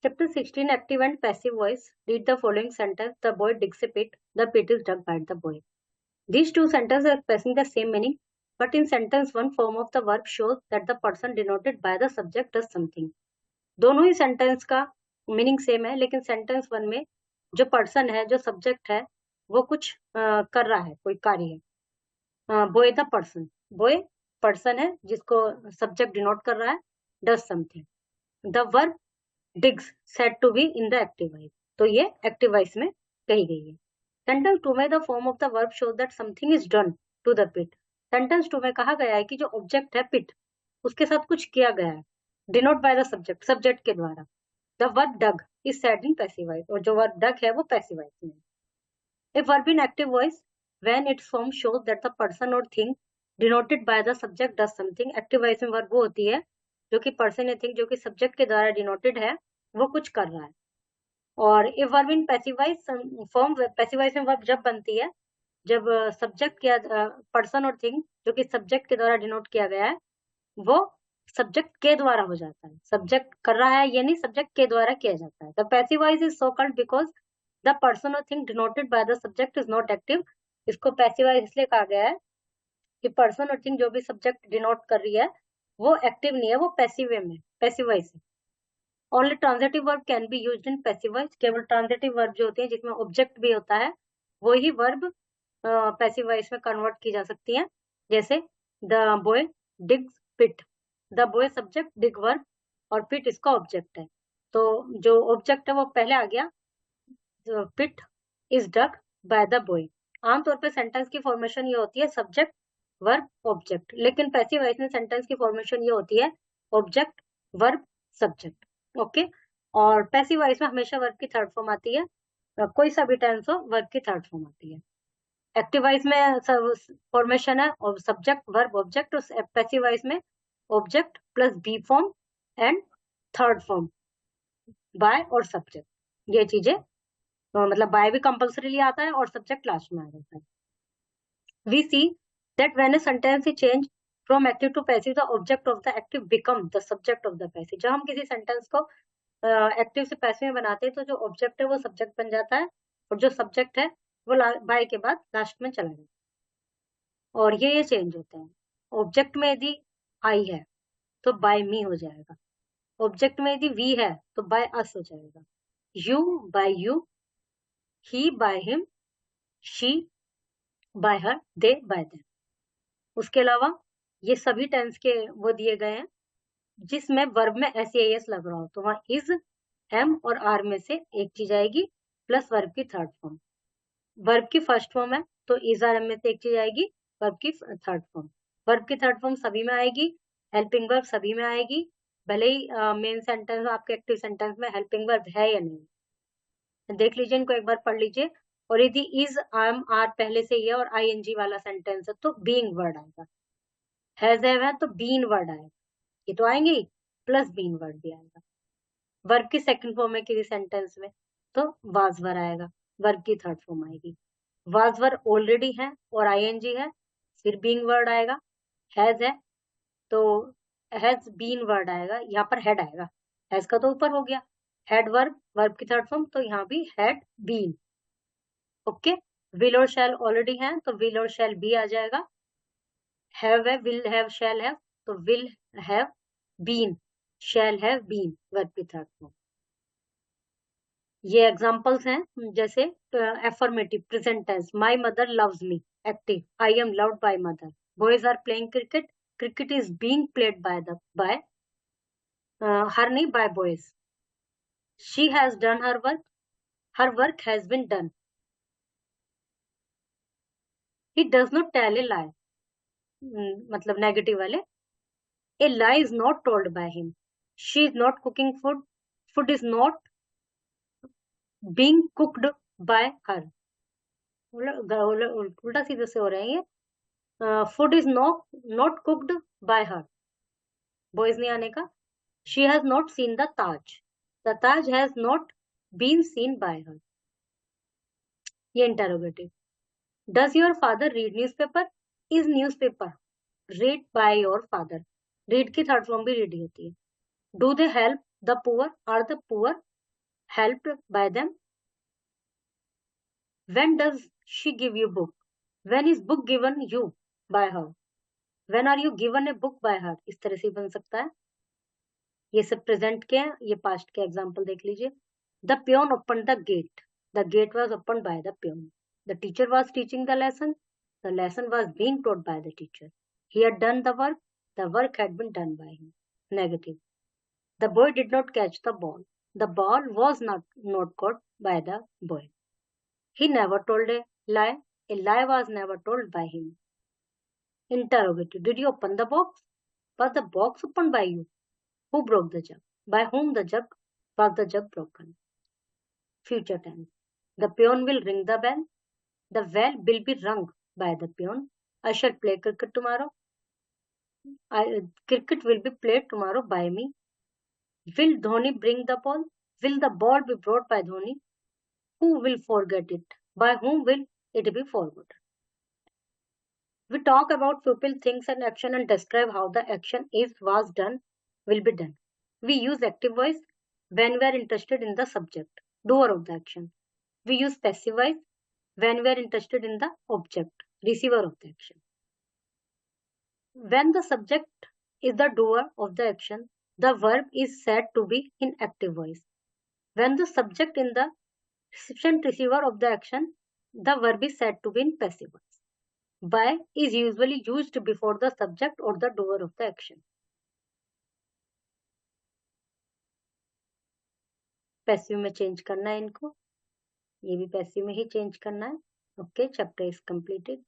Chapter 16, active and passive voice. Read the following sentence. The boy digs a pit. The pit is dug by the boy. These two sentences are expressing the same meaning, but in sentence one, form of the verb shows that the person denoted by the subject does something. दोनों ही sentence का meaning same है, लेकिन sentence one में जो person है, जो subject है, वो कुछ कर रहा है, कोई कार्य है. बोय द पर्सन, बोय पर्सन है जिसको सब्जेक्ट डिनोट कर रहा है, does something. The verb digs said to be in the active voice. तो ये एक्टिव वॉइस में कही गई है. सेंटेंस टू में the form of the verb shows that something is done to the pit. Sentence two में कहा गया है कि जो ऑब्जेक्ट है पिट, उसके साथ कुछ किया गया है, denote by the subject, subject के द्वारा. The verb dug is said in passive voice, और जो वर्ब डग है वो पैसिव वॉइस में. A verb in active voice when its form shows that the person और thing denoted by the subject does something. Active voice में verb वो होती है जो कि पर्सन या थिंग जो कि सब्जेक्ट के द्वारा डिनोटेड है, वो कुछ कर रहा है. और ए वर्ब इन passive voice form, passive voice में वर्ब जब बनती है जब सब्जेक्ट या पर्सन और थिंग जो कि सब्जेक्ट के द्वारा डिनोट किया गया है वो सब्जेक्ट के द्वारा हो जाता है. सब्जेक्ट कर रहा है यानी सब्जेक्ट के द्वारा किया जाता है. The passive voice is so called because the person और thing denoted by the subject is not active. इसको पैसिव वॉइस इसलिए कहा गया है कि पर्सन और थिंग जो भी सब्जेक्ट डिनोट कर रही है वो एक्टिव नहीं है, वो पैसिव वे में, पैसिव वॉइस है. Only transitive verb can be used in passive voice. केवल ट्रांजिटिव वर्ब जो होती है जिसमें ऑब्जेक्ट भी होता है वो ही वर्ब पैसिव वॉइस में कन्वर्ट की जा सकती है. जैसे the boy digs pit. The boy subject, dig verb और पिट इसका ऑब्जेक्ट है. तो जो ऑब्जेक्ट है वो पहले आ गया, pit is dug by the boy. आमतौर पे सेंटेंस की फॉर्मेशन ये होती है सब्जेक्ट वर्ब ऑब्जेक्ट, लेकिन पैसिव वॉइस में सेंटेंस की फॉर्मेशन ये होती है ऑब्जेक्ट वर्ब सब्जेक्ट. ओके. और पैसिव वॉइस में हमेशा वर्ब की थर्ड फॉर्म आती है. कोई सा भी टेंस हो वर्ब की थर्ड फॉर्म आती है. एक्टिव वॉइस में फॉर्मेशन है और सब्जेक्ट वर्ब ऑब्जेक्ट, और पैसिव वॉइस में object plus be form and third form by और सब्जेक्ट. ये चीजें मतलब बाय भी कंपल्सरीली आता है और सब्जेक्ट लास्ट में आ जाता है. We see that when a sentence is changed from active to passive, the object of the active become the subject of the passive. जब हम किसी सेंटेंस को एक्टिव से पैसिव में बनाते हैं तो जो ऑब्जेक्ट है वो सब्जेक्ट बन जाता है, और जो सब्जेक्ट है वो बाय के बाद लास्ट में चला जाता है. और ये चेंज होते हैं. ऑब्जेक्ट में यदि आई है तो बाय मी हो जाएगा. ऑब्जेक्ट में यदि वी है तो बाय अस हो जाएगा. You by you, he by him, she by her, they by them. उसके अलावा ये सभी टेंस के वो दिए गए हैं जिसमें वर्ब में एस लग रहा हो, तो वहां इज, एम और आर में से एक चीज आएगी प्लस वर्ब की थर्ड फॉर्म. वर्ब की फर्स्ट फॉर्म है तो इज आर एम में से एक चीज आएगी वर्ब की थर्ड फॉर्म. वर्ब की थर्ड फॉर्म सभी में आएगी, हेल्पिंग वर्ब सभी में आएगी, भले ही मेन सेंटेंस आपके एक्टिव सेंटेंस में हेल्पिंग वर्ब है या नहीं. देख लीजिए, इनको एक बार पढ़ लीजिए. और यदि इज, एम, आर पहले से ही है और आईएनजी वाला सेंटेंस है तो बीइंग वर्ड आएगा. हैज है तो बीन वर्ड आएगा. ये तो आएंगे ही, प्लस बीन वर्ड भी आएगा. वर्ब की सेकंड फॉर्म है किसी सेंटेंस में तो वाज वर आएगा. वर्ब की थर्ड फॉर्म आएगी. वाज वर ऑलरेडी है और आईएनजी है, फिर बीइंग वर्ड आएगा. हैज है तो हैज बीन वर्ड आएगा. यहाँ पर हेड आएगा, हैज का तो ऊपर हो गया. हेड वर्ब, वर्ब की थर्ड फॉर्म, तो यहाँ भी हैड बीन. ओके. विल और शैल ऑलरेडी है तो विल और शैल भी आ जाएगा. हैव है, विल हैव, शैल हैव, तो will have been, shall have been, verb की थर्ड फॉर्म. ये एग्जांपल्स हैं जैसे affirmative present tense, my mother loves me. Active, I am loved by mother. Boys are playing cricket, cricket is being played by her नहीं, by boys. She has done her work has been done. He does not tell a lie, मतलब negative वाले. A lie is not told by him. She is not cooking food, food is not being cooked by her. उल्टा सीधे से हो रहे हैं ये. Food is not cooked by her, boys नहीं आने का. She has not seen the Taj has not been seen by her. ये interrogative. Does your father read newspaper, is newspaper read by your father. read की third form भी read होती है. do they help the poor, are the poor helped by them? When does she give you book? When is book given you by her? When are you given a book by her? इस तरह से बन सकता है. ये सब present के हैं, ये पास्ट के एग्जाम्पल देख लीजिए. The peon open the gate. The gate was open by the peon. The teacher was teaching the lesson. The lesson was being taught by the teacher. He had done the work. The work had been done by him. Negative. The boy did not catch the ball. The ball was not caught by the boy. He never told a lie. A lie was never told by him. Interrogative. Did you open the box? Was the box opened by you? Who broke the jug? By whom was the jug broken? Future tense. The peon will ring the bell. The bell will be rung by the peon. I shall play cricket tomorrow. Cricket will be played tomorrow by me. Will Dhoni bring the ball? Will the ball be brought by Dhoni? Who will forget it? By whom will it be forgotten? We talk about people, things, and action and describe how the action was done, will be done. We use active voice when we are interested in the subject, doer of the action. We use passive voice when we are interested in the object, receiver of the action. When the subject is the doer of the action, the verb is said to be in active voice. When the subject is the recipient receiver of the action, the verb is said to be in passive voice. By is usually used before the subject or the doer of the action. Passive में change करना है इनको, ये भी passive में ही change करना है. Okay, chapter is completed.